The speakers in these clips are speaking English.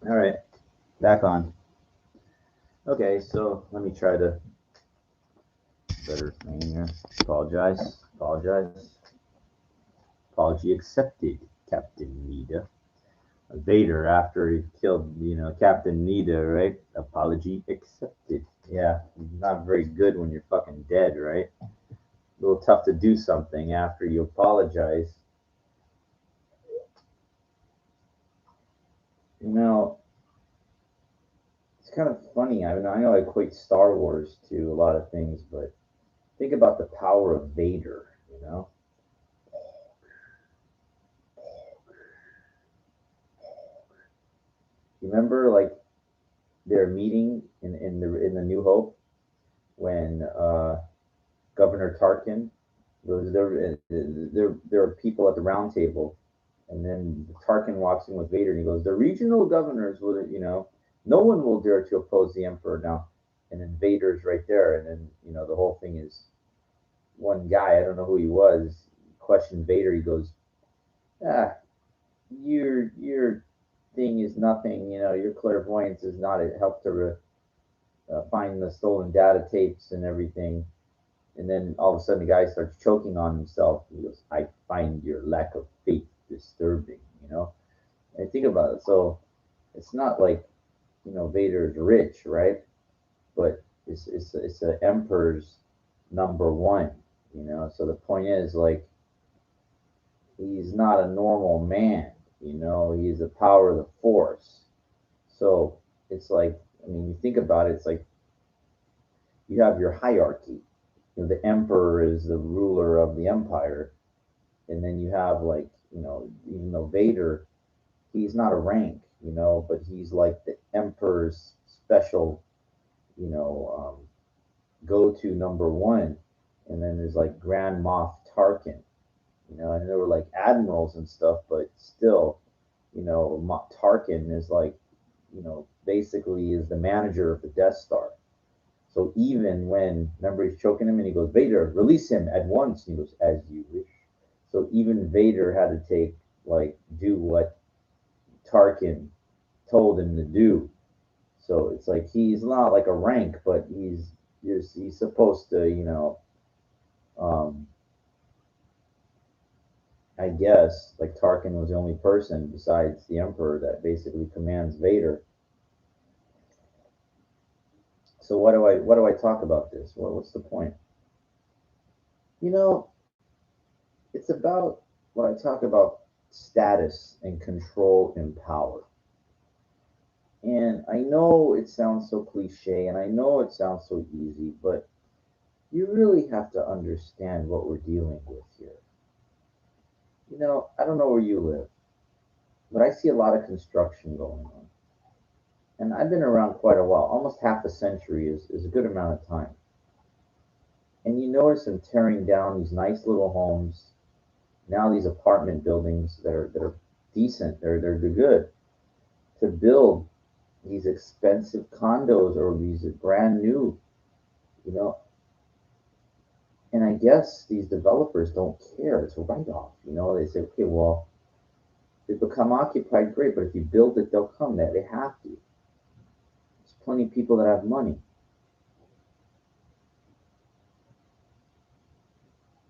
All right, back on. Okay, so let me try to better name here. Apologize. Apologize. Apology accepted, Captain Nita. Vader after he killed, Captain Nita, right? Apology accepted. Yeah, not very good when you're fucking dead, right? A little tough to do something after you apologize. You know, it's kind of funny. I mean, I know I equate Star Wars to a lot of things, but think about the power of Vader, you know? You remember, like, their meeting in the New Hope when Governor Tarkin goes there are people at the round table, and then Tarkin walks in with Vader and he goes, the regional governors would, no one will dare to oppose the Emperor now. And then Vader's right there, and then the whole thing is one guy, I don't know who he was, questioned Vader. He goes, ah, your thing is nothing. Your clairvoyance is not it helped to find the stolen data tapes and everything. And then all of a sudden, the guy starts choking on himself. He goes, I find your lack of faith disturbing. And think about it. So it's not like, Vader's rich, right? But it's the Emperor's number one. So the point is, like, he's not a normal man. He's the power of the Force. So it's like, I mean, you think about it, it's like you have your hierarchy. The Emperor is the ruler of the Empire, and then you have, like, even though Vader, he's not a rank, but he's like the Emperor's special, you know, go-to number one. And then there's like Grand Moff Tarkin, and there were like admirals and stuff, but still, Tarkin is like, basically is the manager of the Death Star. So even when, remember, he's choking him and he goes, Vader, release him at once. And he goes, as you wish. So even Vader had to do what Tarkin told him to do. So it's like he's not like a rank, but he's supposed to, um, I guess, like, Tarkin was the only person besides the Emperor that basically commands Vader. So what do I talk about this? What's the point? You know, it's about what I talk about: status and control and power. And I know it sounds so cliche, and I know it sounds so easy, but you really have to understand what we're dealing with here. I don't know where you live, but I see a lot of construction going on. And I've been around quite a while. Almost half a century is a good amount of time. And you notice them tearing down these nice little homes, now these apartment buildings that are decent, they're good, to build these expensive condos or these brand new, you know. And I guess these developers don't care. It's a write-off. They say, okay, well, they become occupied, great, but if you build it, they'll come. They have to. There's plenty of people that have money.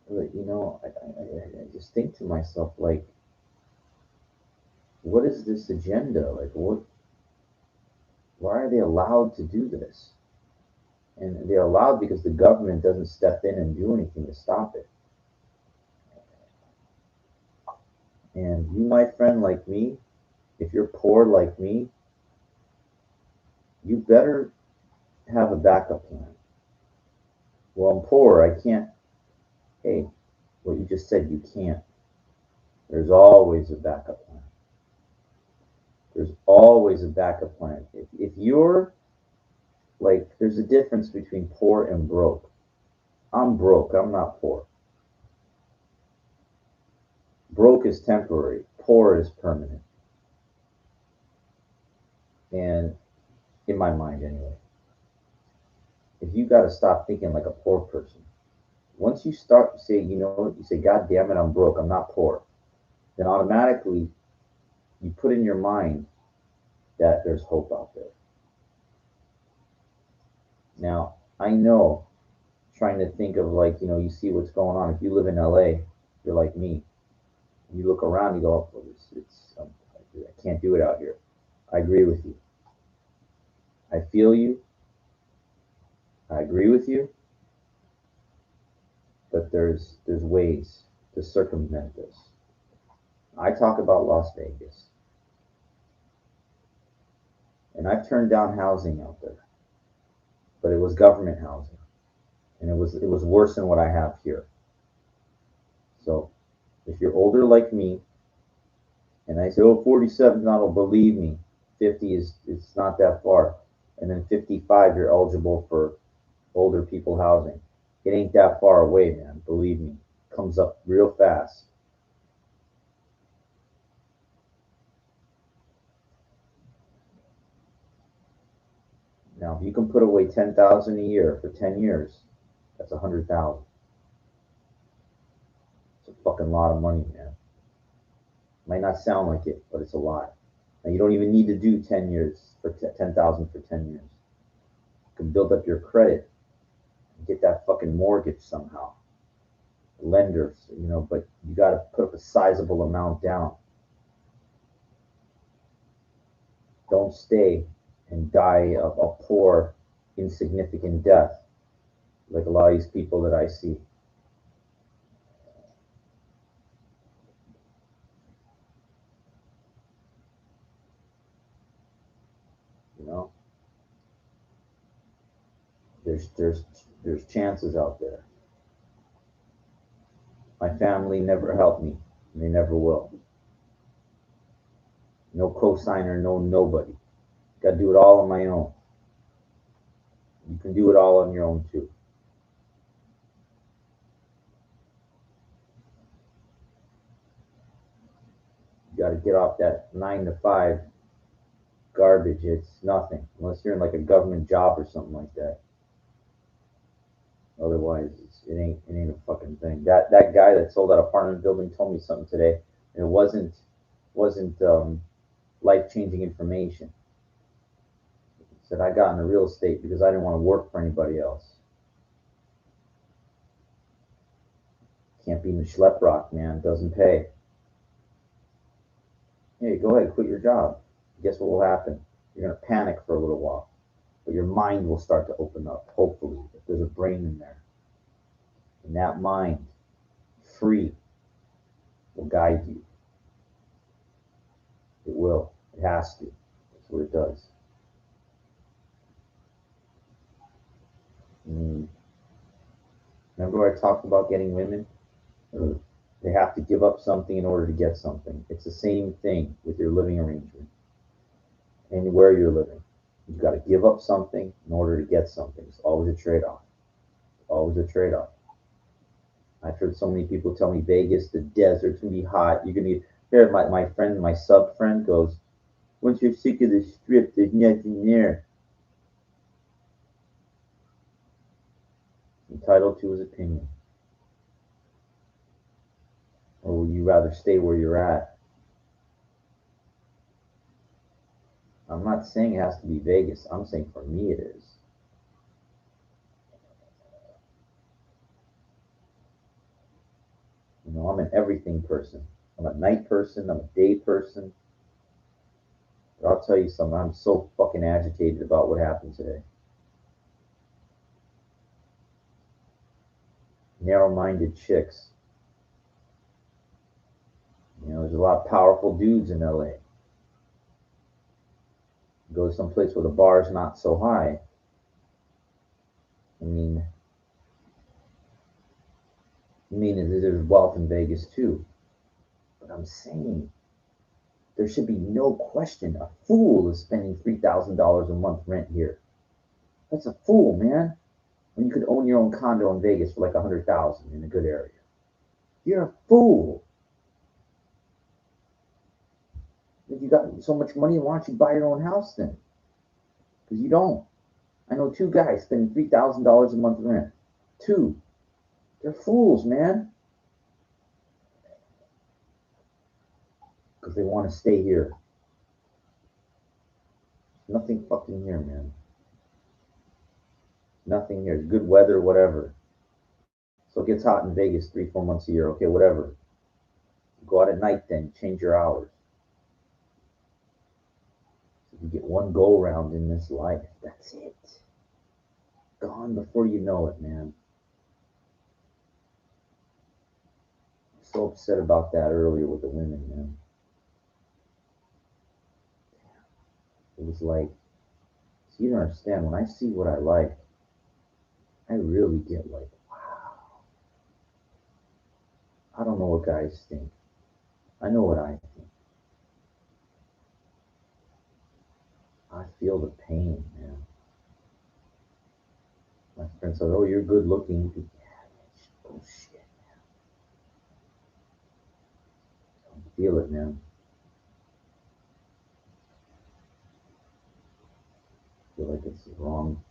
But I just think to myself, like, what is this agenda? Like, why are they allowed to do this? And they're allowed because the government doesn't step in and do anything to stop it. And you, my friend, like me, if you're poor like me, you better have a backup plan. Well, I'm poor. I can't. Hey, what you just said, you can't. There's always a backup plan. There's always a backup plan. If you're like, there's a difference between poor and broke. I'm broke. I'm not poor. Broke is temporary. Poor is permanent. And in my mind, anyway, if you got to stop thinking like a poor person. Once you start to say, you say, God damn it, I'm broke. I'm not poor. Then automatically you put in your mind that there's hope out there. Now, I know, trying to think of, like, you see what's going on. If you live in LA, you're like me. You look around, you go, oh, I can't do it out here. I agree with you. I feel you. I agree with you. But there's ways to circumvent this. I talk about Las Vegas, and I've turned down housing out there, but it was government housing, and it was worse than what I have here. So if you're older like me, and I say, oh, 47, not, believe me, 50 is, it's not that far, and then 55 you're eligible for older people housing. It ain't that far away, man. Believe me, it comes up real fast. Now, if you can put away 10,000 a year for 10 years, that's 100,000. It's a fucking lot of money, man. Might not sound like it, but it's a lot. Now, you don't even need to do 10 years for 10,000 for 10 years. You can build up your credit and get that fucking mortgage somehow. Lenders, but you got to put up a sizable amount down. Don't stay and die of a poor, insignificant death like a lot of these people that I see. You know, there's chances out there. My family never helped me, and they never will. No cosigner, no nobody. Got to do it all on my own. You can do it all on your own too. You got to get off that 9 to 5 garbage. It's nothing unless you're in like a government job or something like that. Otherwise, it ain't a fucking thing. That guy that sold that apartment building told me something today, and it wasn't life changing information. He said I got into real estate because I didn't want to work for anybody else. Can't be in the schlep rock, man. Doesn't pay. Hey, go ahead, quit your job. Guess what will happen? You're gonna panic for a little while, but your mind will start to open up. Hopefully, if there's a brain in there, and that mind, free, will guide you. It will. It has to. That's what it does. Mm. Remember what I talked about getting women? They have to give up something in order to get something. It's the same thing with your living arrangement and where you're living. You've got to give up something in order to get something. It's always a trade off. Always a trade off. I've heard so many people tell me Vegas, the desert's gonna be hot. You're gonna be here. My friend, my sub friend goes, once you're sick of the strip, there's nothing there. Entitled to his opinion. Or would you rather stay where you're at? I'm not saying it has to be Vegas. I'm saying for me it is. I'm an everything person. I'm a night person. I'm a day person. But I'll tell you something. I'm so fucking agitated about what happened today. Narrow-minded chicks. There's a lot of powerful dudes in LA. Go to some place where the bar's not so high. I mean, there's wealth in Vegas too. But I'm saying there should be no question a fool is spending $3,000 a month rent here. That's a fool, man. When you could own your own condo in Vegas for like 100,000 in a good area. You're a fool. If you got so much money, why don't you buy your own house then? Because you don't. I know 2 guys spending $3,000 a month rent. 2. They're fools, man. Because they want to stay here. Nothing fucking here, man. Nothing here. Good weather, whatever. So it gets hot in Vegas 3, 4 months a year. Okay, whatever. Go out at night then. Change your hours. You get one go round in this life. That's it. Gone before you know it, man. So upset about that earlier with the women, man. It was like, so you don't understand. When I see what I like, I really get like, wow. I don't know what guys think. I know what I think. I feel the pain, man. My friend said, "Oh, you're good looking." Yeah, bullshit. I feel it, man. I feel like it's the wrong,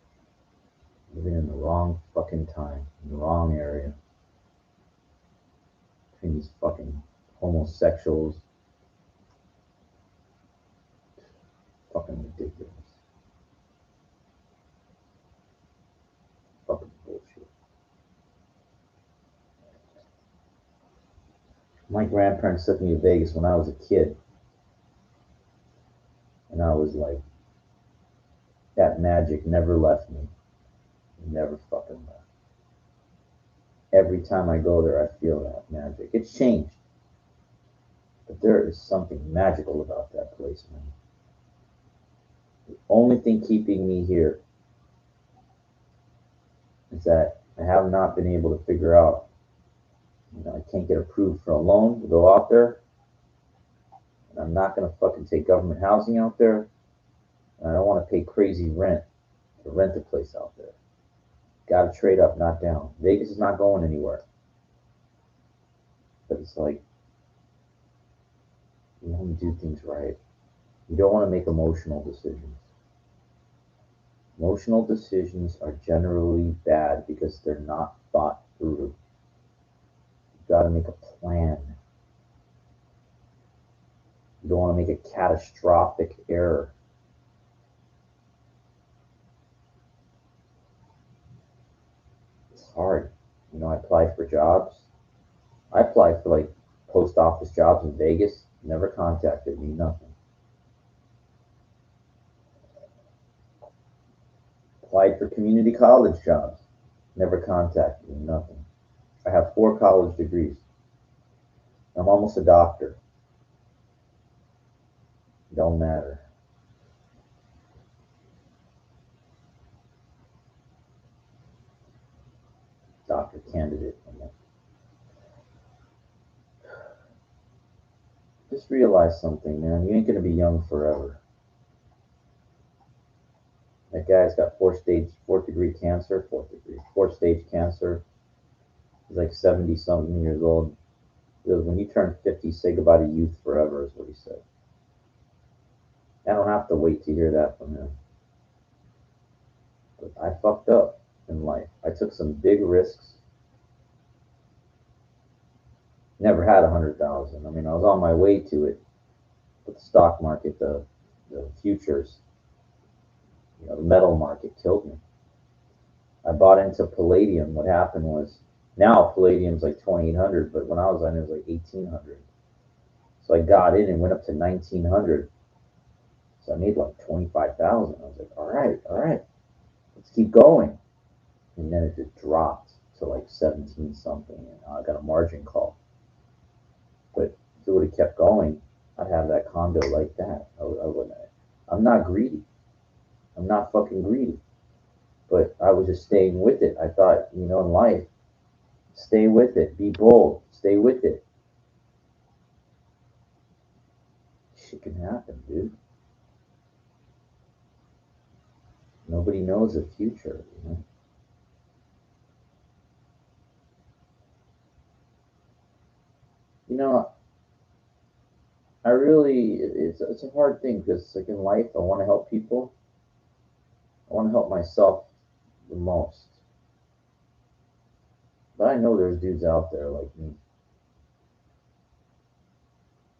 living in the wrong fucking time, in the wrong area. Between these fucking homosexuals. Fucking ridiculous. Fucking bullshit. My grandparents took me to Vegas when I was a kid. And I was like, that magic never left me. Never fucking left. Every time I go there, I feel that magic. It's changed. But there is something magical about that place, man. The only thing keeping me here is that I have not been able to figure out, I can't get approved for a loan to go out there. And I'm not going to fucking take government housing out there. And I don't want to pay crazy rent to rent a place out there. Got to trade up, not down. Vegas is not going anywhere. But it's like, you want to do things right. You don't want to make emotional decisions. Emotional decisions are generally bad because they're not thought through. You've got to make a plan. You don't want to make a catastrophic error. It's hard. I applied for jobs. I applied for like post office jobs in Vegas. Never contacted me, nothing. Applied for community college jobs. Never contacted me, nothing. I have 4 college degrees. I'm almost a doctor. Don't matter. Doctor candidate. Just realize something, man. You ain't gonna be young forever. That guy's got fourth degree cancer, 4th stage cancer. He's like 70 something years old. He goes, when you turn 50, say goodbye to youth forever, is what he said. I don't have to wait to hear that from him. But I fucked up in life. I took some big risks. Never had 100,000. I mean, I was on my way to it. But the stock market, the futures, the metal market killed me. I bought into palladium. What happened was, now palladium's like 2,800, but when I was on it was like 1,800. So I got in and went up to 1,900. So I made like 25,000. I was like, all right, let's keep going. And then it just dropped to like 17 something, and I got a margin call. But if it would have kept going, I'd have that condo like that. I wouldn't. I'm not greedy. I'm not fucking greedy. But I was just staying with it. I thought, in life, stay with it. Be bold. Stay with it. Shit can happen, dude. Nobody knows the future. You know, I really, it's a hard thing because, like in life, I want to help people. I want to help myself the most. But I know there's dudes out there like me.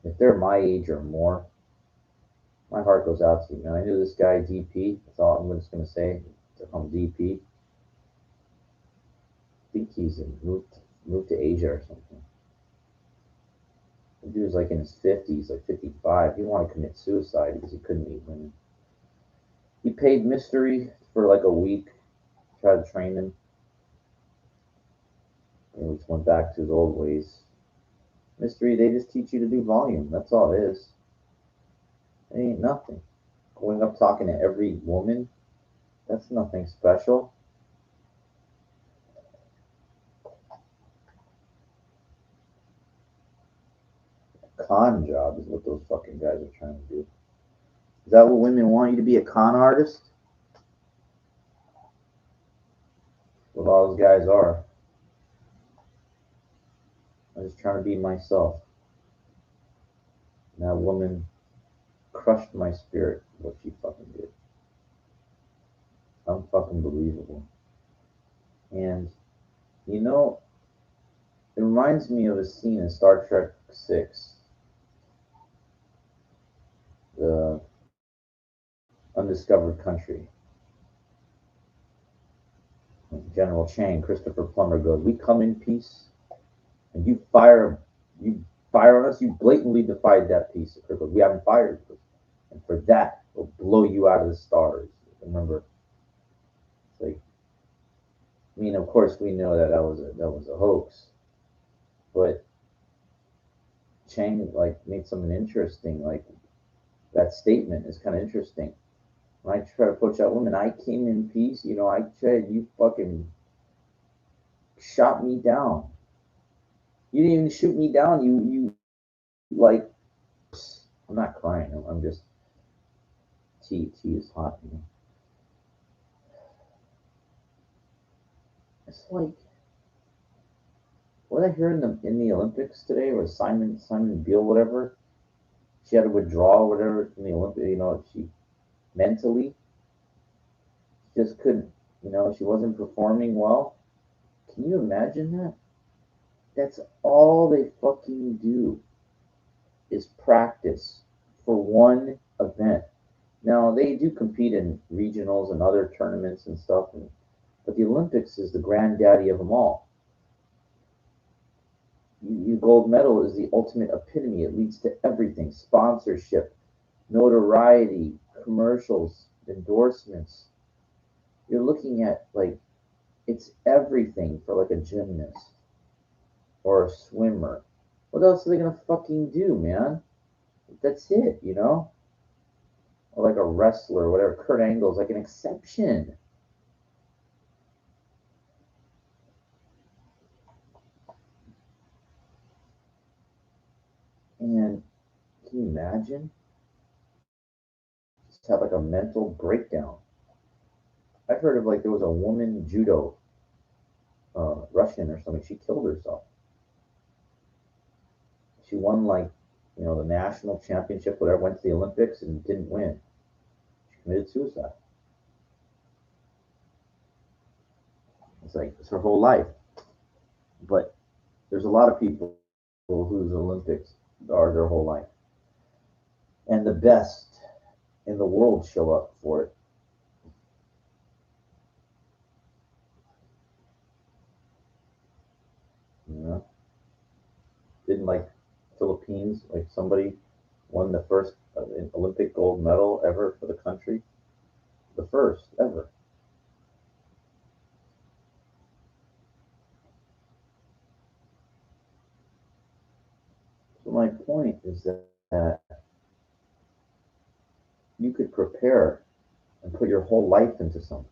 If they're my age or more, My heart goes out to you, man. I knew this guy DP. That's all I'm just gonna say. To call him DP. I think he's moved to Asia or something. The dude was like in his 50s, like 55. He wanted to commit suicide because he couldn't meet women. He paid Mystery for like a week, tried to train him. And he just went back to his old ways. Mystery, they just teach you to do volume. That's all it is. It ain't nothing. Going up talking to every woman, that's nothing special. Con job is what those fucking guys are trying to do. Is that what women want you to be, a con artist? What all those guys are. I'm just trying to be myself. And that woman crushed my spirit, what she fucking did. Unfucking believable. And, you know, it reminds me of a scene in Star Trek 6. The Undiscovered Country. General Chang, Christopher Plummer goes, "We come in peace, and you fire on us. You blatantly defied that peace." Kirk goes, "We haven't fired, and for that, we'll blow you out of the stars." Remember, it's like, I mean, of course, we know that that was a hoax, but Chang like made something interesting. Like that statement is kind of interesting. When I try to approach that woman, I came in peace. You know, I said you fucking shot me down. You didn't even shoot me down. You like. I'm not crying. I'm just tea is hot. You know? It's like what I hear in the Olympics today, or Simon Beale, whatever. She had to withdraw, whatever, from the Olympic. You know, she mentally just couldn't. You know, she wasn't performing well. Can you imagine that? That's all they fucking do is practice for one event. Now they do compete in regionals and other tournaments and stuff, but the Olympics is the granddaddy of them all. Gold medal is the ultimate epitome. It leads to everything: sponsorship, notoriety, commercials, endorsements. You're looking at like it's everything for like a gymnast or a swimmer. What else are they gonna fucking do, man? That's it, you know? Or like a wrestler, or whatever. Kurt Angle's like an exception. And can you imagine? Just have like a mental breakdown. I've heard of like there was a woman judo Russian or something. She killed herself. She won like the national championship, whatever. Went to the Olympics and didn't win. She committed suicide. It's like it's her whole life. But there's a lot of people whose Olympics are their whole life, and the best in the world show up for it. You know, didn't like Philippines, like somebody won the first Olympic gold medal ever for the country, the first ever. So my point is that you could prepare and put your whole life into something,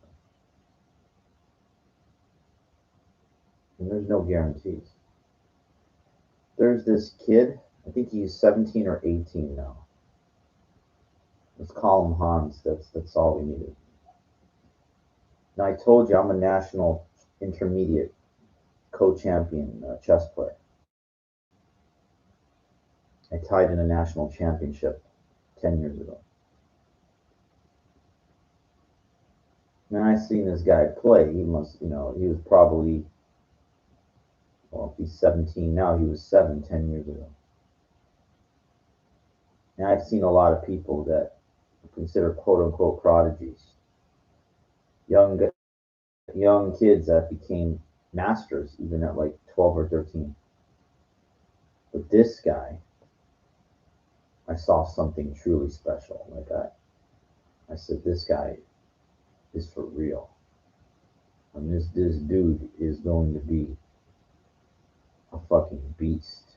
and there's no guarantees. There's this kid, I think he's 17 or 18 now. Let's call him Hans. That's all we needed. Now I told you I'm a national intermediate co-champion chess player. I tied in a national championship 10 years ago. And I seen this guy play. He must, he was probably, well, if he's 17 now, he was 10 years ago. And I've seen a lot of people that consider quote unquote prodigies, young young kids that became masters even at like 12 or 13. But this guy, I saw something truly special. Like I said, this guy is for real. I mean, this dude is going to be a fucking beast.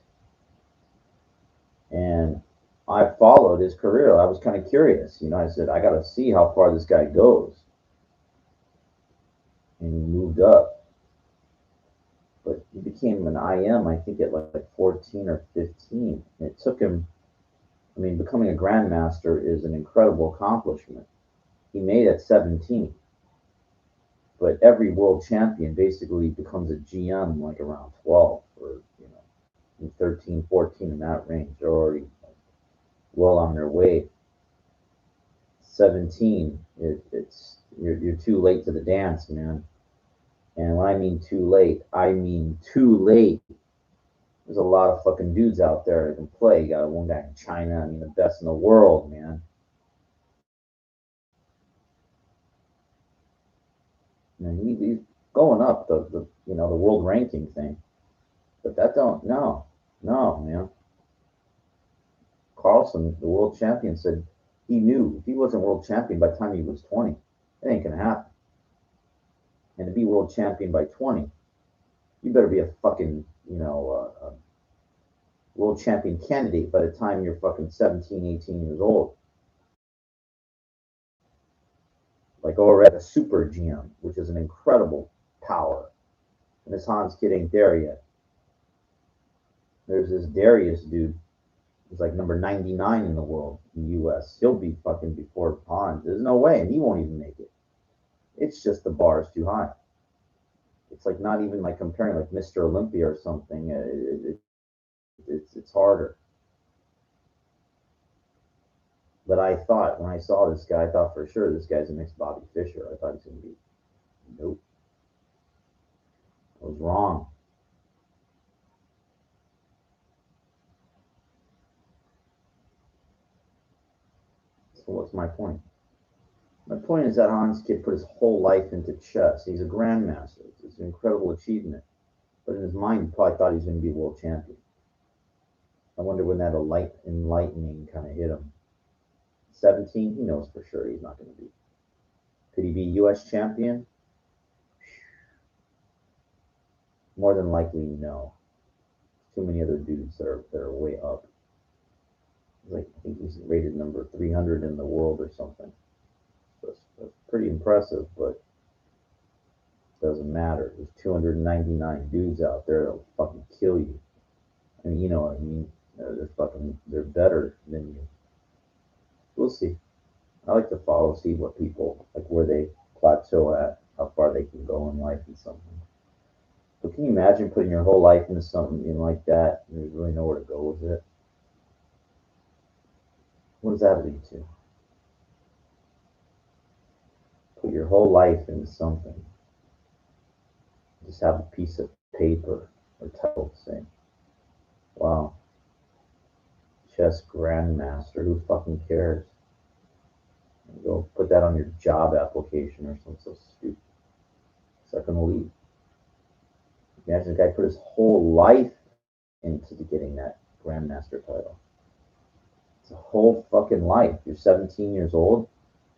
And I followed his career. I was kind of curious. I said, I got to see how far this guy goes. And he moved up. But he became an IM, I think, at like 14 or 15. And it took him, I mean, becoming a grandmaster is an incredible accomplishment. He made it at 17. But every world champion basically becomes a GM like around 12 or, 13, 14 in that range. They're already well on their way. 17, it's you're too late to the dance, man. And when I mean too late, I mean too late. There's a lot of fucking dudes out there that can play. You got one guy in China, I mean, the best in the world, man. And he's going up the world ranking thing. But that don't no, man. Carlson, the world champion, said he knew if he wasn't world champion by the time he was 20, it ain't gonna happen. And to be world champion by 20, you better be a fucking world champion candidate by the time you're fucking 17, 18 years old. Like already a super GM, which is an incredible power. And this Hans kid ain't there yet. There's this Darius dude. He's like number 99 in the world in the US. He'll be fucking before Hans. There's no way, and he won't even make it. It's just the bar is too high. It's like not even like comparing like Mr. Olympia or something. It's harder. But I thought when I saw this guy, I thought for sure this guy's the next Bobby Fischer. I thought he's gonna be. Nope, I was wrong. So what's my point? My point is that Hans kid put his whole life into chess. He's a grandmaster. It's an incredible achievement. But in his mind, he probably thought he was going to be a world champion. I wonder when that enlightening kind of hit him. 17, he knows for sure he's not going to be. Could he be U.S. champion? More than likely, no. Too many other dudes that are way up. Like I think he's rated number 300 in the world or something. That's pretty impressive, but it doesn't matter. There's 299 dudes out there that'll fucking kill you. I mean, you know what I mean? They're better than you. We'll see. I like to follow, see what people like where they plateau at, how far they can go in life and something. But can you imagine putting your whole life into something like that and there's really nowhere to go with it? What does that lead to? Put your whole life into something. Just have a piece of paper or title saying, wow, chess grandmaster, who fucking cares? And go put that on your job application or something so stupid. Second lead. Imagine the guy put his whole life into getting that grandmaster title. It's a whole fucking life. You're 17 years old.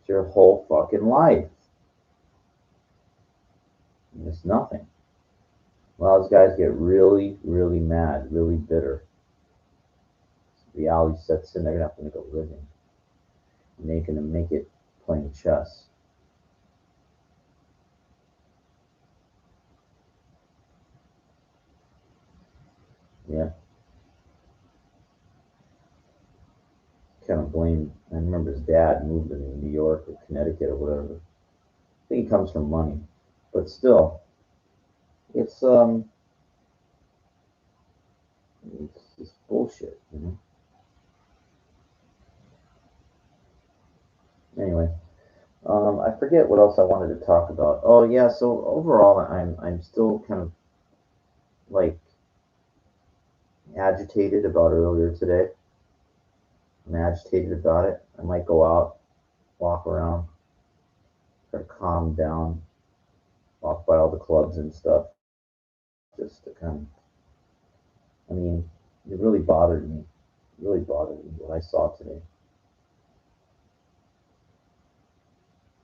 It's your whole fucking life. And it's nothing. Well, those guys get really, really mad, really bitter. Reality sets in. They're gonna have to make a living. And they're gonna make it playing chess. Yeah. Kind of blame. I remember his dad moved to New York or Connecticut or whatever. I think he comes from money, but still, it's it's bullshit, you know. Anyway, I forget what else I wanted to talk about. Oh yeah, so overall, I'm still kind of like agitated about earlier today. I'm agitated about it. I might go out. walk around, try to calm down, walk by all the clubs and stuff, just to kind of, I mean, it really bothered me. It really bothered me what I saw today.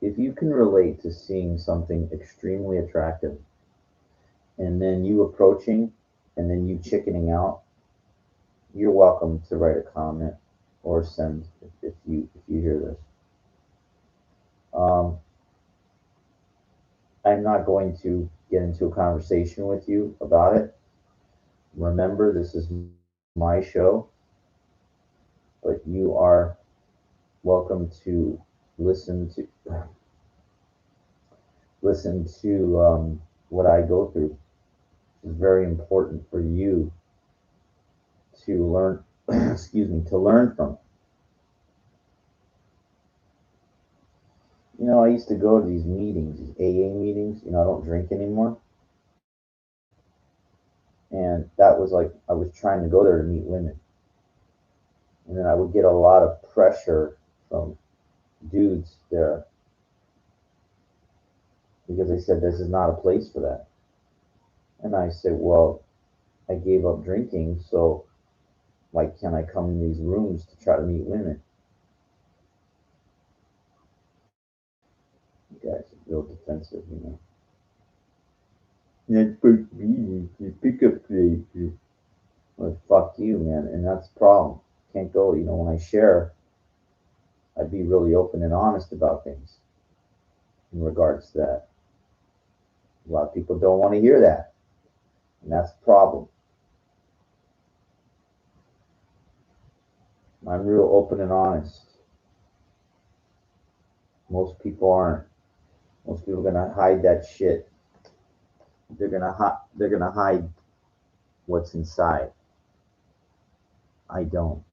If you can relate to seeing something extremely attractive and then you approaching and then you chickening out, you're welcome to write a comment or send if you hear this. Um, I'm not going to get into a conversation with you about it. Remember, this is my show, but you are welcome to listen to what I go through. It's very important for you to learn. Excuse me, to learn from. I used to go to these meetings, these AA meetings. I don't drink anymore, and that was like I was trying to go there to meet women, and then I would get a lot of pressure from dudes there because they said this is not a place for that. And I said, well, I gave up drinking, so why can't I come in these rooms to try to meet women? You guys are real defensive. That's for me, pick up place. Well, fuck you, man, and that's the problem. Can't go. When I share, I'd be really open and honest about things in regards to that. A lot of people don't want to hear that, and that's the problem. I'm real open and honest. Most people aren't. Most people are gonna hide that shit. They're gonna hide what's inside. I don't.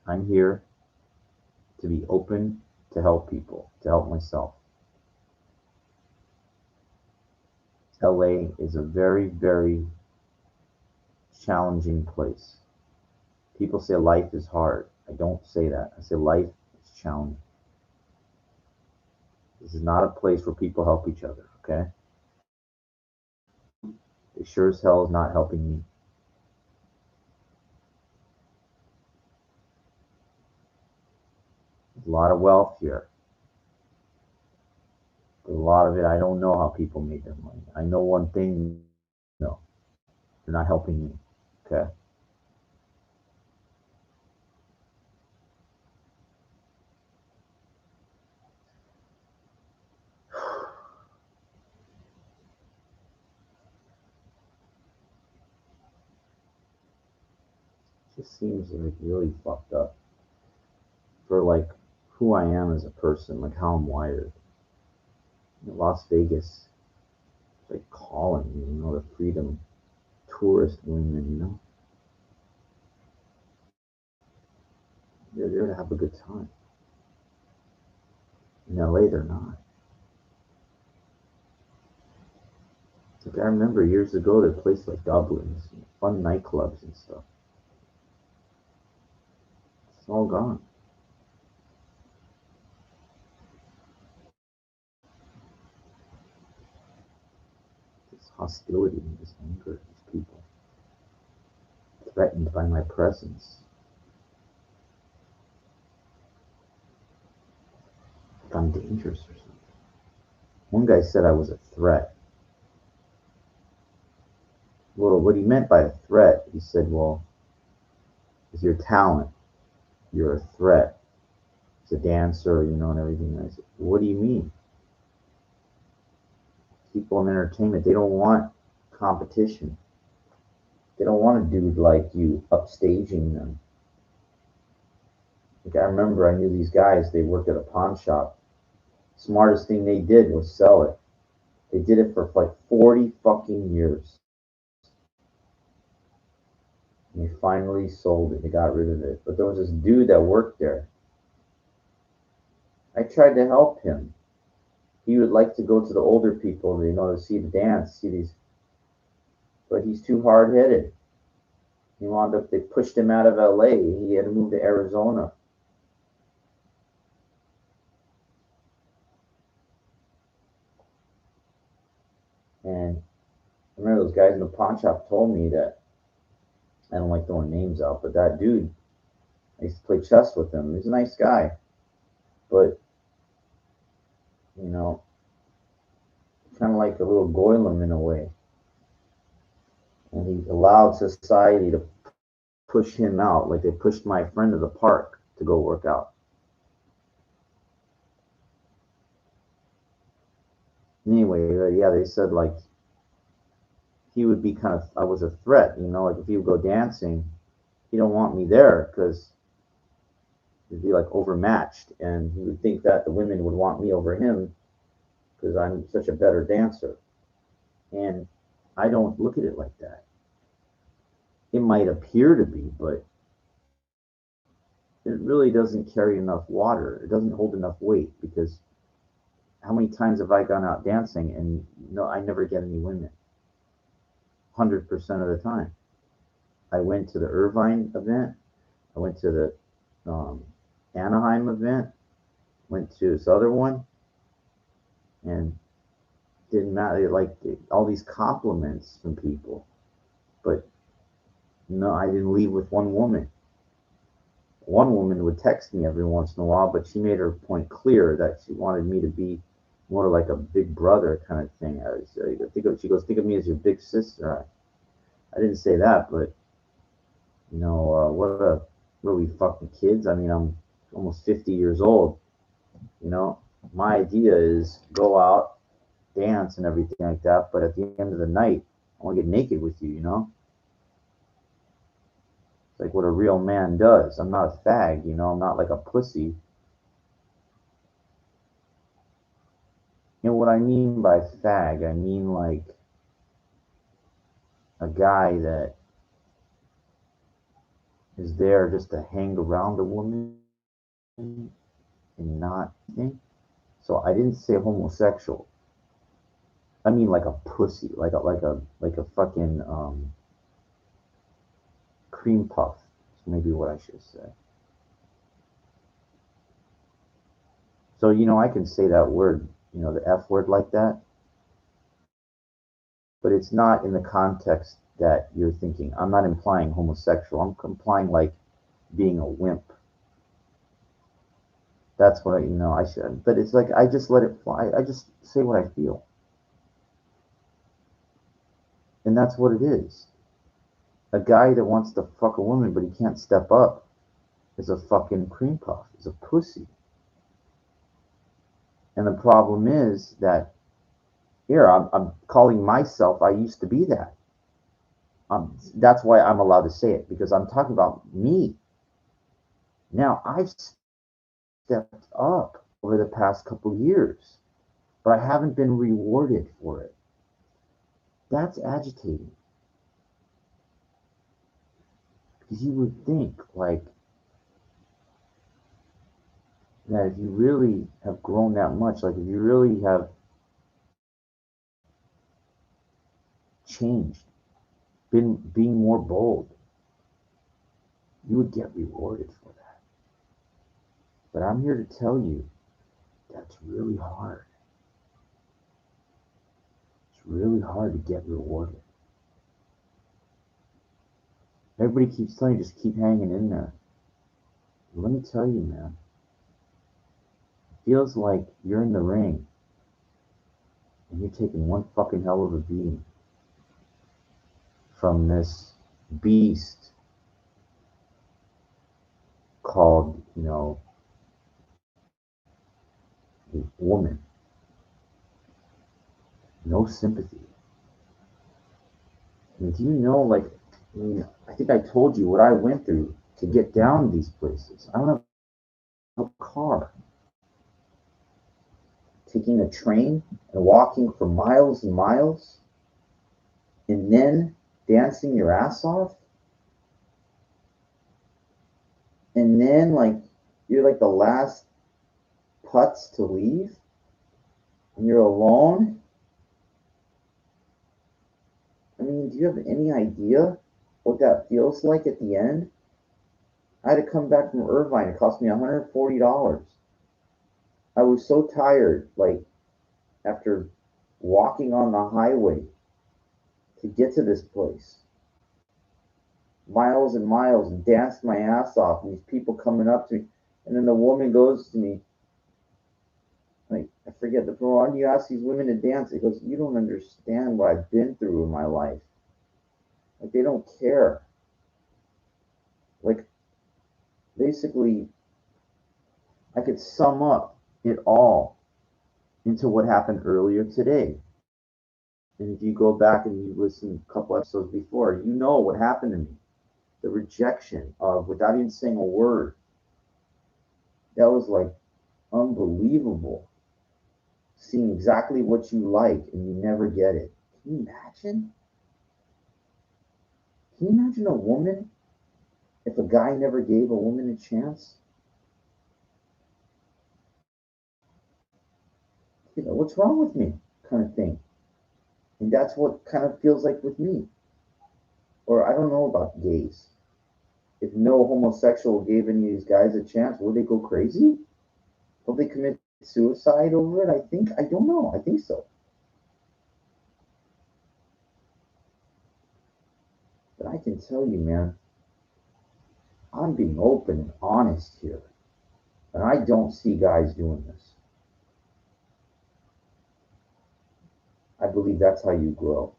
I'm here to be open, to help people, to help myself. LA is a very, very challenging place. People say life is hard. I don't say that. I say life is challenging. This is not a place where people help each other, okay? It sure as hell is not helping me. There's a lot of wealth here. But a lot of it, I don't know how people made their money. I know one thing, no, they're not helping me, okay? It just seems like really fucked up for like who I am as a person, like how I'm wired. Las Vegas, it's like calling me, the freedom tourist women. They're there to have a good time. In LA, they're not. Like I remember years ago, there were places like Dublin's, fun nightclubs and stuff. It's all gone. This hostility and this anger, these people threatened by my presence. Like I'm dangerous or something. One guy said I was a threat. Well, what he meant by a threat, he said, well, with your talent, you're a threat. As a dancer, and everything. And I said, what do you mean? People in entertainment, they don't want competition. They don't want a dude like you upstaging them. Like I remember I knew these guys, they worked at a pawn shop. Smartest thing they did was sell it. They did it for like 40 fucking years. And they finally sold it. They got rid of it. But there was this dude that worked there. I tried to help him. He would like to go to the older people, to see the dance, see these, but he's too hard headed. He wound up, they pushed him out of LA. He had to move to Arizona. And I remember those guys in the pawn shop told me that I don't like throwing names out, but that dude, I used to play chess with him. He's a nice guy, but you know, kind of like a little goylem in a way. And he allowed society to push him out, like they pushed my friend to the park to go work out. Anyway, yeah, they said like he would be kind of, I was a threat, like if he would go dancing, he don't want me there because he'd be like overmatched, and he would think that the women would want me over him because I'm such a better dancer. And I don't look at it like that. It might appear to be, but it really doesn't carry enough water. It doesn't hold enough weight because how many times have I gone out dancing and no, I never get any women? 100% of the time. I went to the Irvine event. I went to the Anaheim event. Went to this other one, and didn't matter. Like all these compliments from people, but no, I didn't leave with one woman. One woman would text me every once in a while, but she made her point clear that she wanted me to be more like a big brother kind of thing. She goes, think of me as your big sister. I didn't say that, but what are we fucking kids? I mean, I'm almost 50 years old. You know, my idea is go out, dance, and everything like that. But at the end of the night, I want to get naked with you. It's like what a real man does. I'm not a fag. I'm not like a pussy. What I mean by fag, I mean like a guy that is there just to hang around a woman and not think. So I didn't say homosexual. I mean like a pussy, like a fucking cream puff. Is maybe what I should say. So I can say that word, the F word like that, but it's not in the context that you're thinking. I'm not implying homosexual. I'm implying like being a wimp. That's what I should. But it's like I just let it fly. I just say what I feel, and that's what it is. A guy that wants to fuck a woman but he can't step up is a fucking cream puff. Is a pussy. And the problem is that here I'm calling myself. I used to be that. That's why I'm allowed to say it because I'm talking about me. Now I've stepped up over the past couple years, but I haven't been rewarded for it. That's agitating because you would think like that if you really have grown that much, like if you really have changed, been being more bold, you would get rewarded for that. But I'm here to tell you that's really hard. It's really hard to get rewarded. Everybody keeps telling you just keep hanging in there. Let me tell you, man, it feels like you're in the ring and you're taking one fucking hell of a beating from this beast called, a woman. No sympathy. I mean, do you know, like, I think I told you what I went through to get down to these places. I don't have a car. Taking a train and walking for miles and miles, and then dancing your ass off, and then like you're like the last putz to leave, and you're alone. I mean, do you have any idea what that feels like at the end? I had to come back from Irvine. It cost me $140. I was so tired, like after walking on the highway to get to this place, miles and miles, and danced my ass off, and these people coming up to me, and then the woman goes to me, like, I forget the why do you ask these women to dance? It goes, you don't understand what I've been through in my life. Like, they don't care. Like, basically, I could sum up it all into what happened earlier today. And if you go back and you listen a couple episodes before, you know what happened to me. The rejection of, without even saying a word, that was like unbelievable. Seeing exactly what you like and you never get it. Can you imagine? Can you imagine a woman if a guy never gave a woman a chance? You know, what's wrong with me? Kind of thing. And that's what kind of feels like with me. Or I don't know about gays. If no homosexual gave any of these guys a chance, would they go crazy? Will they commit suicide over it? I think. I don't know. I think so. But I can tell you, man, I'm being open and honest here. And I don't see guys doing this. I believe that's how you grow.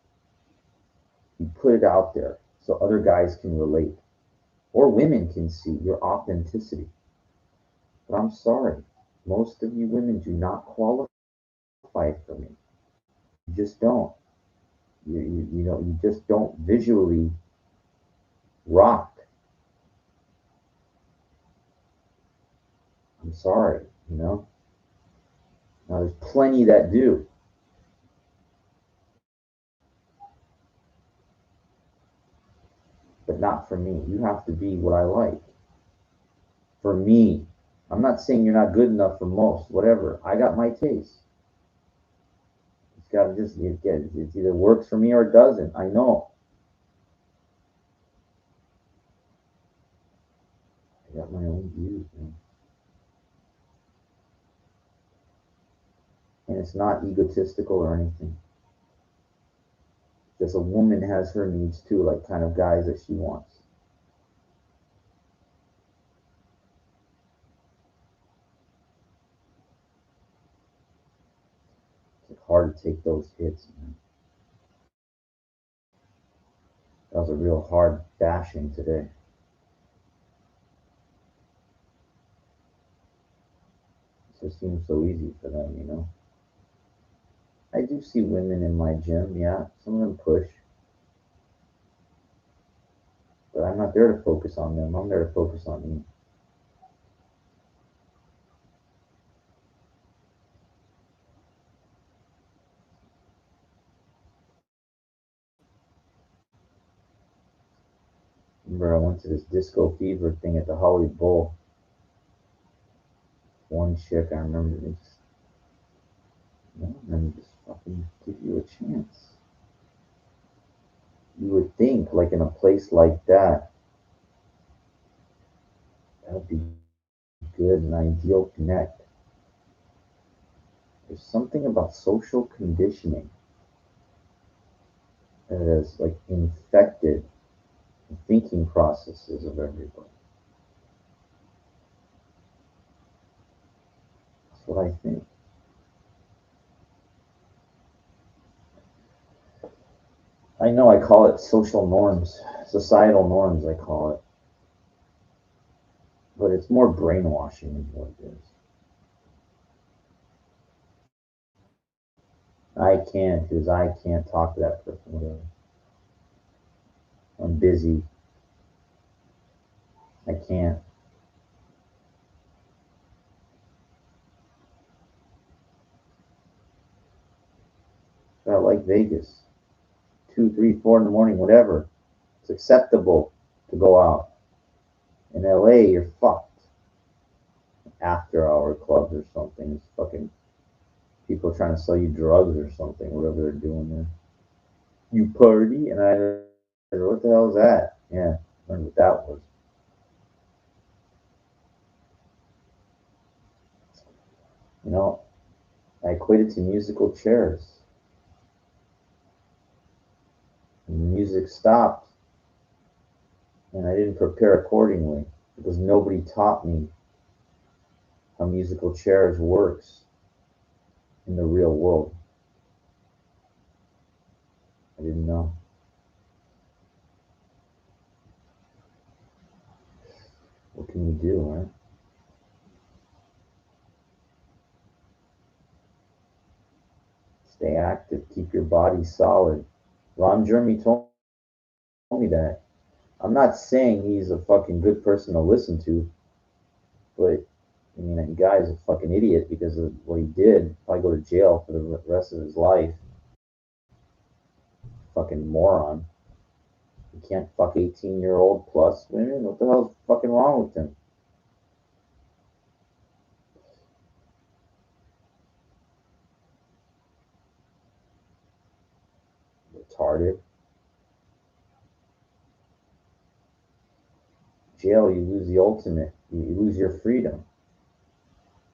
You put it out there so other guys can relate or women can see your authenticity. But I'm sorry, most of you women do not qualify for me. You just don't. You just don't visually rock. I'm sorry, you know. Now there's plenty that do, but not for me. You have to be what I like. For me, I'm not saying you're not good enough for most, whatever. I got my taste. It's got to just it either works for me or it doesn't. I know. I got my own views, man. And it's not egotistical or anything. Just a woman has her needs too, like kind of guys that she wants. It's hard to take those hits, man. That was a real hard bashing today. It just seems so easy for them, you know. I do see women in my gym, yeah. Some of them push, but I'm not there to focus on them. I'm there to focus on me. Remember, I went to this disco fever thing at the Hollywood Bowl. One chick, I remember this. No, and just fucking give you a chance. You would think, like in a place like that, that would be good and ideal connect. There's something about social conditioning that has like infected the thinking processes of everybody. That's what I think. I know I call it social norms, societal norms, I call it, but it's more brainwashing, is what it is. I can't because I can't talk to that person, whatever. I'm busy. I can't. But I like Vegas. 2, 3, 4 in the morning, whatever. It's acceptable to go out. In LA, you're fucked. After hour clubs or something. It's fucking people trying to sell you drugs or something, whatever they're doing there. You party? And I said, what the hell is that? Yeah, I learned what that was. You know, I equated to musical chairs. music stopped, and I didn't prepare accordingly because nobody taught me how musical chairs works in the real world. I didn't know. What can you do, right? Stay active, keep your body solid. Ron Jeremy told me that. I'm not saying he's a fucking good person to listen to, but I mean, that guy's a fucking idiot because of what he did. Probably go to jail for the rest of his life. Fucking moron. He can't fuck 18-year-old plus women. What the hell's fucking wrong with him? Retarded. Jail, you lose the ultimate. You lose your freedom,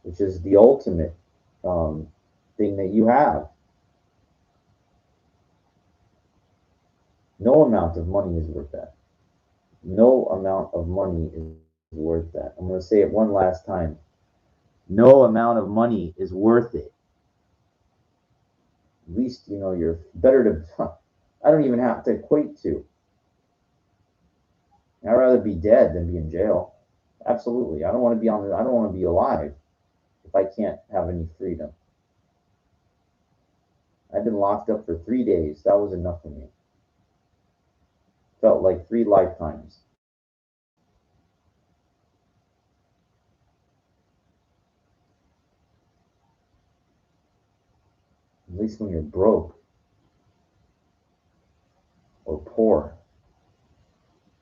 which is the ultimate thing that you have. No amount of money is worth that. No amount of money is worth that. I'm going to say it one last time. No amount of money is worth it. At least, you're better to. I don't even have to equate to. I'd rather be dead than be in jail. Absolutely. I don't want to be I don't want to be alive if I can't have any freedom. I've been locked up for 3 days. That was enough for me. Felt like 3 lifetimes. At least when you're broke or poor,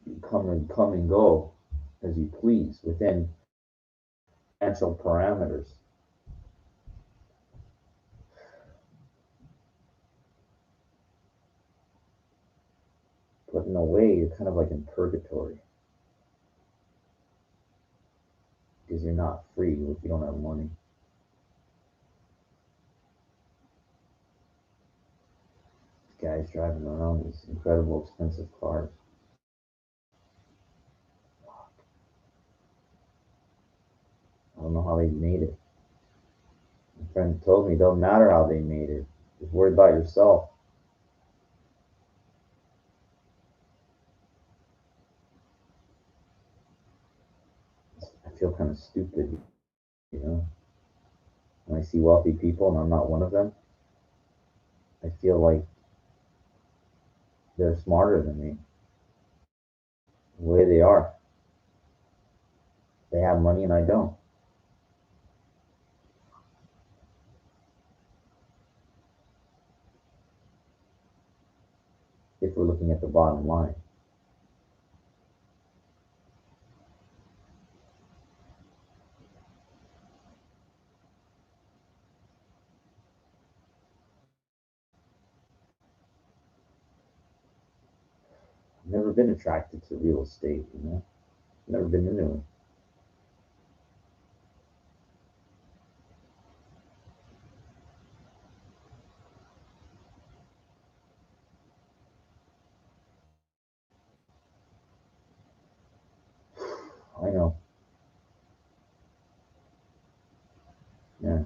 you come and go as you please within financial parameters. But in a way, you're kind of like in purgatory because you're not free if you don't have money. Guys driving around these incredible expensive cars. I don't know how they made it. My friend told me it don't matter how they made it. Just worry about yourself. I feel kind of stupid, you know. When I see wealthy people and I'm not one of them, I feel like they're smarter than me. The way they are. They have money and I don't. If we're looking at the bottom line. I've never been attracted to real estate, you know. Never been into it. I know. Yeah.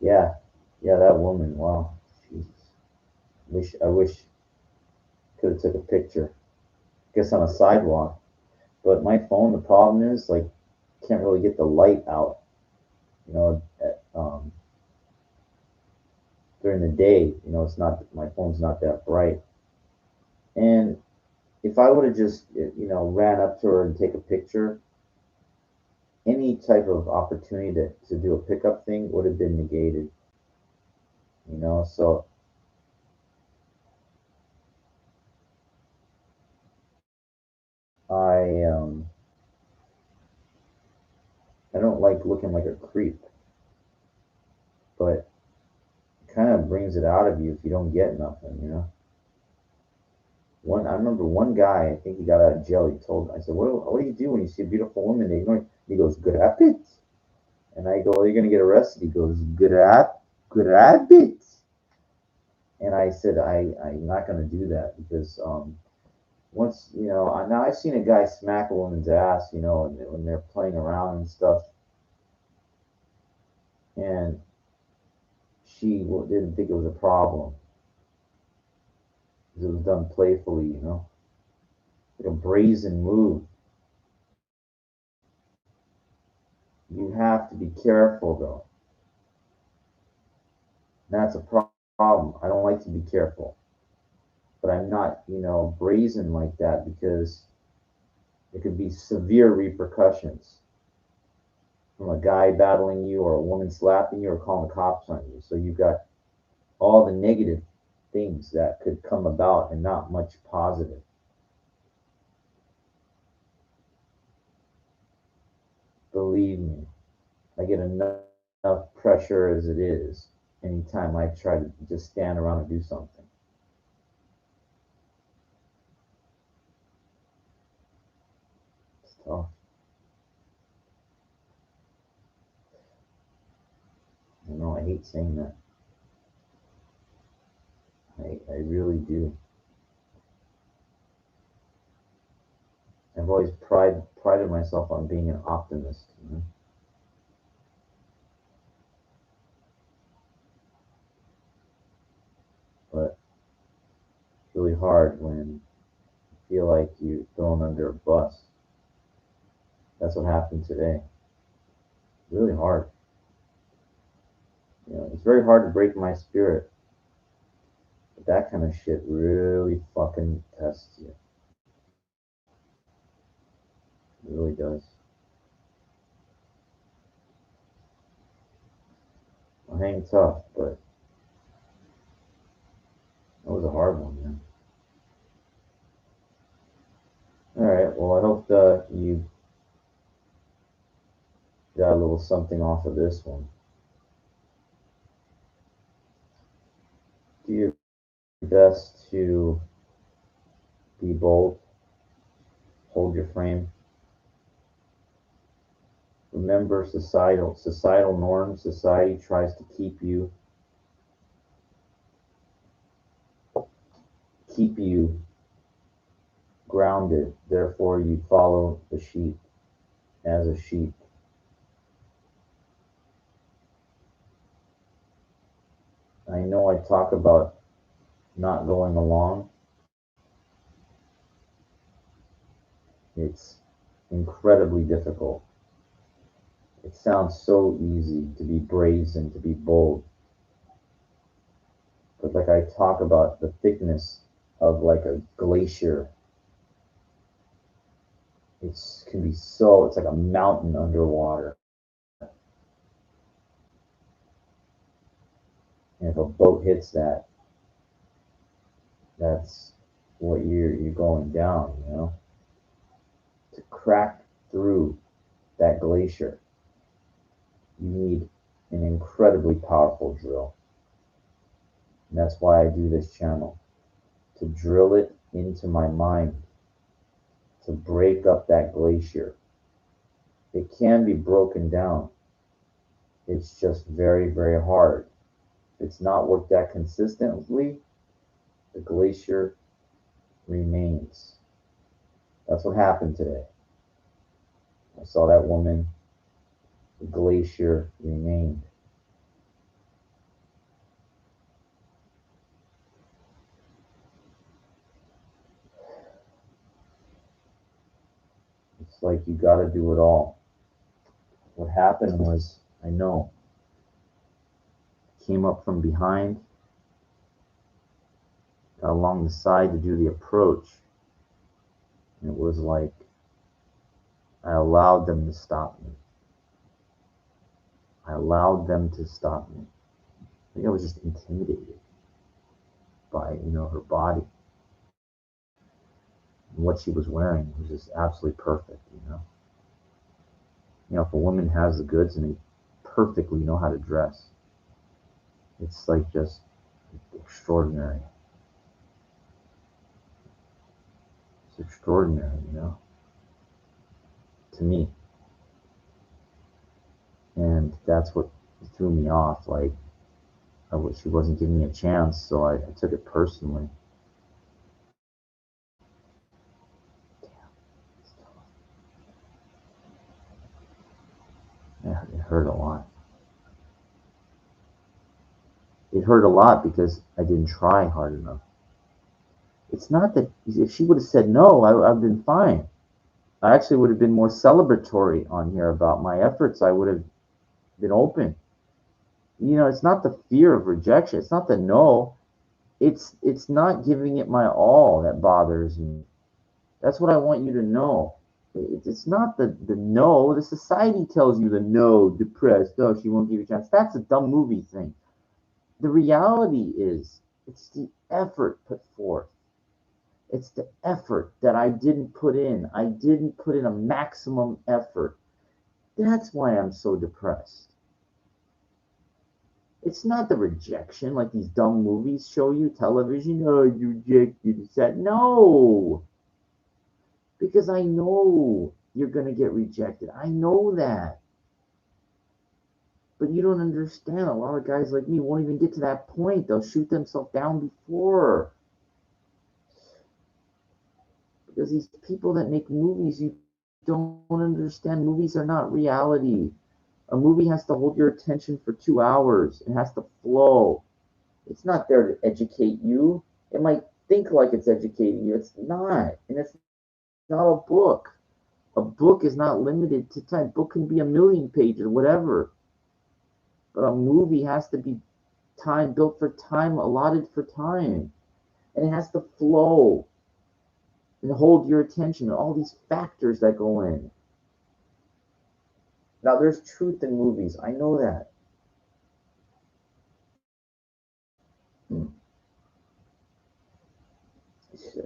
Yeah. Yeah, that woman. Wow. Jesus. I wish could have took a picture. Guess on a sidewalk. But my phone, the problem is like can't really get the light out. During the day, it's not my phone's not that bright. And if I would have just ran up to her and take a picture, any type of opportunity to do a pickup thing would have been negated. So I don't like looking like a creep, but it kind of brings it out of you if you don't get nothing. I remember one guy, I think he got out of jail. He told, I said, what do you do when you see a beautiful woman? He goes, grab it. And I go, are you going to get arrested? He goes, grab it. And I said, I'm not going to do that because once, now I've seen a guy smack a woman's ass, when they're playing around and stuff, and she didn't think it was a problem because it was done playfully, like a brazen move. You have to be careful though. That's a problem. I don't like to be careful, but I'm not, brazen like that because it could be severe repercussions from a guy battling you or a woman slapping you or calling the cops on you. So you've got all the negative things that could come about and not much positive. Believe me, I get enough pressure as it is anytime I try to just stand around and do something. It's tough. I hate saying that. I really do. I've always prided myself on being an optimist. But it's really hard when you feel like you're thrown under a bus. That's what happened today. Really hard. It's very hard to break my spirit. But that kind of shit really fucking tests you. It really does. I hang tough, but that was a hard one, man. All right. Well, I hope you got a little something off of this one. Do your best to be bold, hold your frame. Remember societal norms. Society tries to keep you grounded. Therefore, you follow the sheep as a sheep. I know I talk about not going along. It's incredibly difficult. It sounds so easy to be brazen, to be bold. But like I talk about the thickness of like a glacier, it's like a mountain underwater. And if a boat hits that, that's what you're going down. To crack through that glacier, you need an incredibly powerful drill. And that's why I do this channel, to drill it into my mind, to break up that glacier. It can be broken down. It's just very, very hard. If it's not worked at consistently, the glacier remains. That's what happened today. I saw that woman, the glacier remained. It's like you got to do it all. What happened was, I know, came up from behind, got along the side to do the approach. And it was like I allowed them to stop me. I allowed them to stop me. I think I was just intimidated by, her body and what she was wearing was just absolutely perfect. If a woman has the goods and they perfectly know how to dress, it's like just extraordinary. It's extraordinary, to me. And that's what threw me off. Like, she wasn't giving me a chance, so I took it personally. Yeah, it hurt a lot. It hurt a lot because I didn't try hard enough. It's not that if she would have said no, I'd have been fine. I actually would have been more celebratory on here about my efforts. I would have been open. It's not the fear of rejection. It's not the no. It's not giving it my all that bothers me. That's what I want you to know. It's not the no. The society tells you the no, depressed. Oh, she won't give you a chance. That's a dumb movie thing. The reality is, it's the effort put forth. It's the effort that I didn't put in. I didn't put in a maximum effort. That's why I'm so depressed. It's not the rejection like these dumb movies show you, television. Oh, you rejected. It's that. No, because I know you're going to get rejected. I know that. But you don't understand. A lot of guys like me won't even get to that point. They'll shoot themselves down before. Because these people that make movies, you don't understand. Movies are not reality. A movie has to hold your attention for 2 hours. It has to flow. It's not there to educate you. It might think like it's educating you. It's not. And it's not a book. A book is not limited to time. A book can be 1,000,000 pages, whatever. But a movie has to be time built for time, allotted for time. And it has to flow and hold your attention. All these factors that go in. Now, there's truth in movies. I know that. It's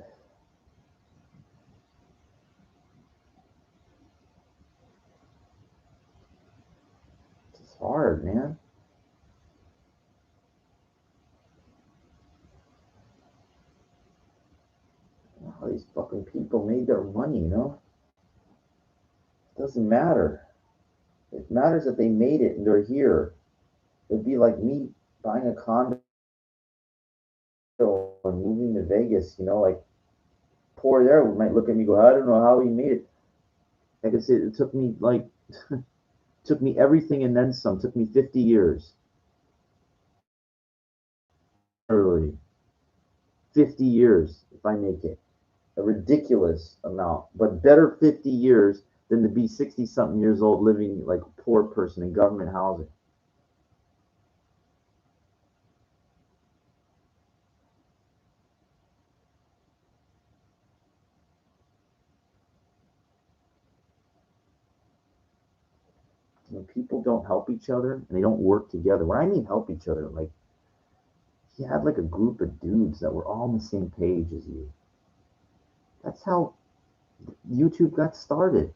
hard, man. How these fucking people made their money. It doesn't matter. It matters that they made it and they're here. It'd be like me buying a condo and moving to Vegas. Like poor there might look at me and go, I don't know how he made it. Like I said, it took me took me everything and then some. It took me 50 years. Early 50 years if I make it. A ridiculous amount, but better 50 years than to be 60 something years old living like a poor person in government housing. When people don't help each other and they don't work together, when I mean help each other, like you had like a group of dudes that were all on the same page as you. That's how YouTube got started.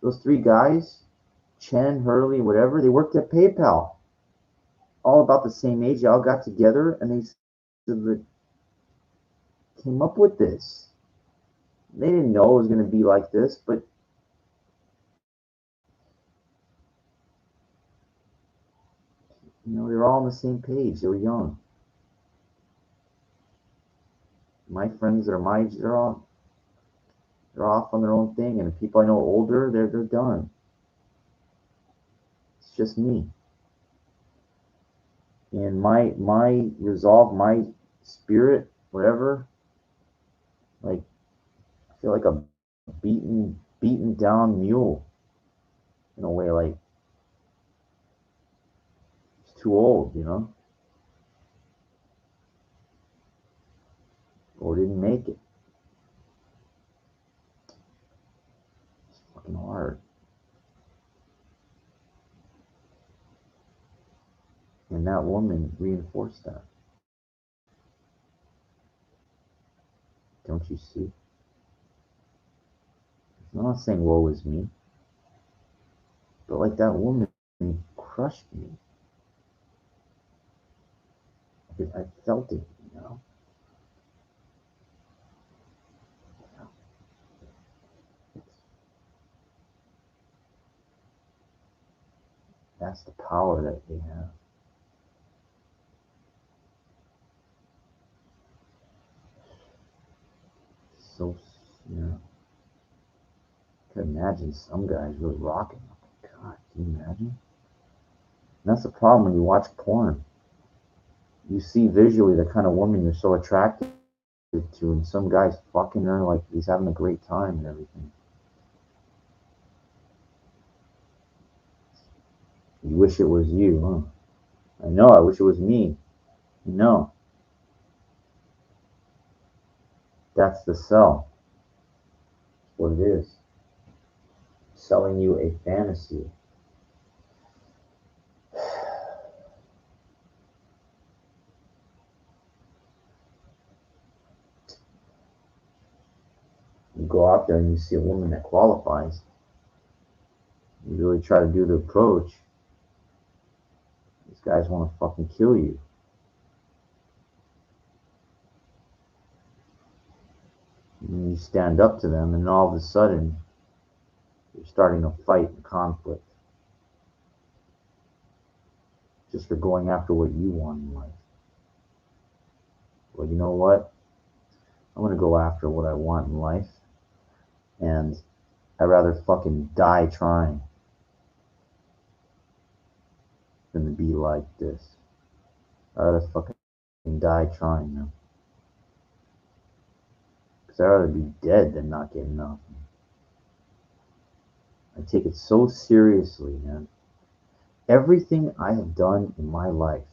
Those three guys, Chen, Hurley, whatever, they worked at PayPal. All about the same age. They all got together and they came up with this. They didn't know it was going to be like this, but they were all on the same page. They were young. My friends that are my age, they're off on their own thing, and the people I know older, they're done. It's just me. And my resolve, my spirit, whatever, like I feel like a beaten down mule in a way, like it's too old, or didn't make it. It's fucking hard. And that woman reinforced that. Don't you see? I'm not saying woe is me, but like that woman crushed me. I felt it. That's the power that they have. so, you know, I can imagine some guys really rocking. God, can you imagine? And that's the problem when you watch porn. You see visually the kind of woman you're so attracted to, and some guy's fucking her like he's having a great time and everything. You wish it was you, huh? I know, I wish it was me. No, that's the sell. That's what it is. Selling you a fantasy. You go out there and you see a woman that qualifies. You really try to do the approach. These guys want to fucking kill you. And you stand up to them, and all of a sudden, you're starting a fight and conflict just for going after what you want in life. Well, you know what? I'm gonna go after what I want in life, and I'd rather fucking die trying than to be like this. I'd rather fucking die trying now. Because I'd rather be dead than not get enough. I take it so seriously, man. Everything I have done in my life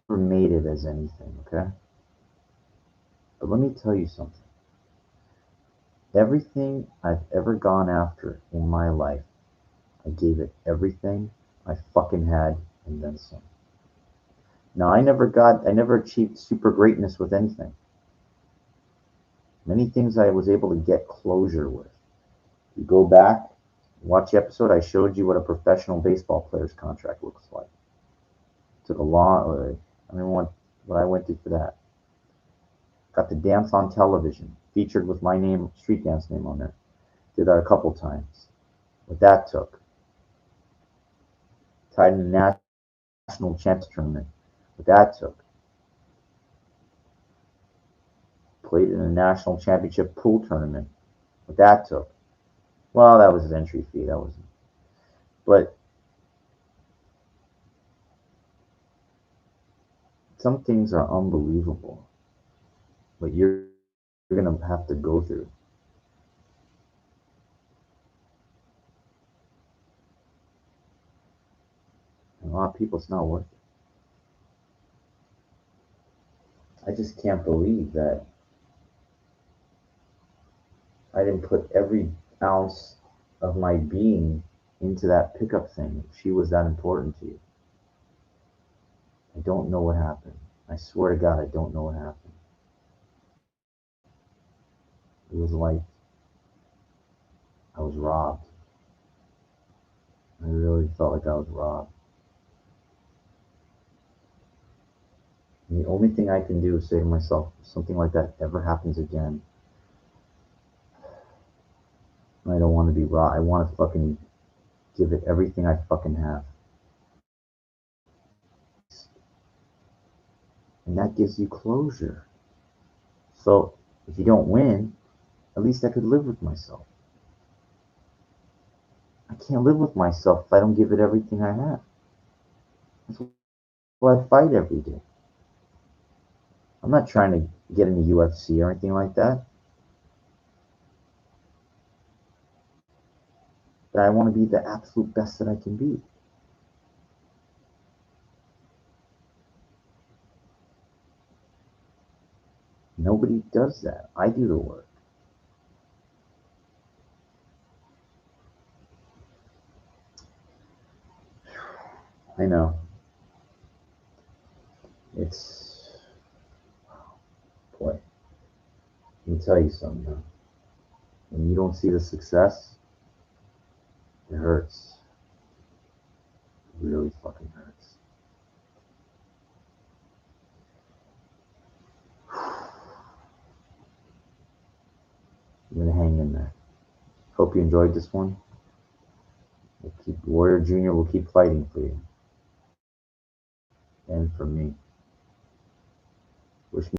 never made it as anything, okay? But let me tell you something. Everything I've ever gone after in my life, I gave it everything I fucking had and then some. Now, I never achieved super greatness with anything. Many things I was able to get closure with. You go back, watch the episode, I showed you what a professional baseball player's contract looks like. It took a long, I mean, what I went through for that. Got to dance on television, featured with my name, street dance name on there. Did that a couple times. What that took. Tied in the national champs tournament. What that took. Played in a national championship pool tournament. What that took. Well, that was his entry fee. That wasn't. But some things are unbelievable. But you're gonna have to go through. And a lot of people, it's not worth it. I just can't believe that I didn't put every ounce of my being into that pickup thing. She was that important to you. I don't know what happened. I swear to God, I don't know what happened. It was like I was robbed. I really felt like I was robbed. And the only thing I can do is say to myself, if something like that ever happens again, I don't want to be robbed. I want to fucking give it everything I fucking have. And that gives you closure. So if you don't win, at least I could live with myself. I can't live with myself if I don't give it everything I have. That's why I fight every day. I'm not trying to get in the UFC or anything like that. But I want to be the absolute best that I can be. Nobody does that. I do the work. I know. It's, boy, let me tell you something now. When you don't see the success, it hurts. It really fucking hurts. I'm gonna hang in there. Hope you enjoyed this one. We'll keep Warrior Junior will keep fighting for you and for me.